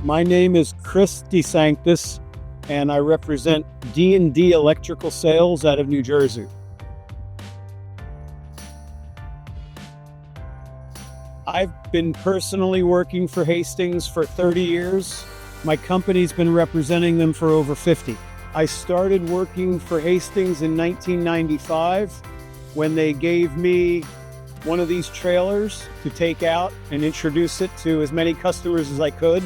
My name is Chris DeSanctis, and I represent D&D Electrical Sales out of New Jersey. I've been personally working for Hastings for 30 years. My company's been representing them for over 50. I started working for Hastings in 1995 when they gave me one of these trailers to take out and introduce it to as many customers as I could.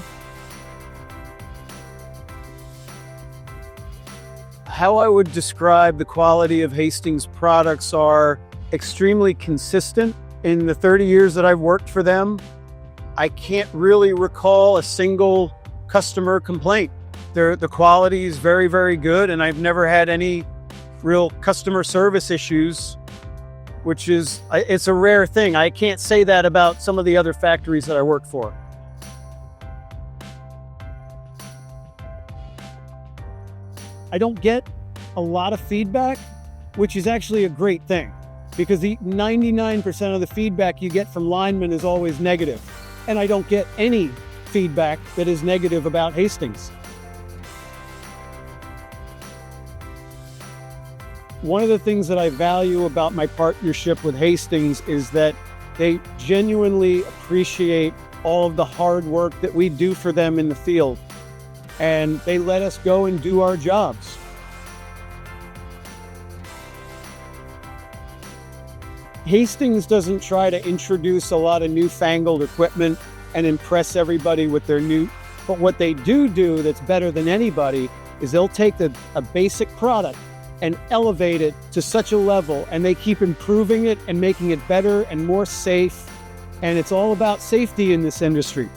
How I would describe the quality of Hastings products are extremely consistent. In the 30 years that I've worked for them, I can't really recall a single customer complaint. The quality is very, very good, and I've never had any real customer service issues, which is, it's a rare thing. I can't say that about some of the other factories that I work for. I don't get a lot of feedback, which is actually a great thing, because the 99% of the feedback you get from linemen is always negative. And I don't get any feedback that is negative about Hastings. One of the things that I value about my partnership with Hastings is that they genuinely appreciate all of the hard work that we do for them in the field, and they let us go and do our jobs. Hastings doesn't try to introduce a lot of newfangled equipment and impress everybody with their new, but what they do that's better than anybody is they'll take a basic product and elevate it to such a level, and they keep improving it and making it better and more safe. And it's all about safety in this industry.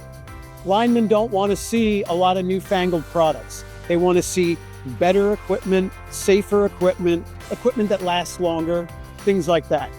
Linemen don't want to see a lot of newfangled products. They want to see better equipment, safer equipment, equipment that lasts longer, things like that.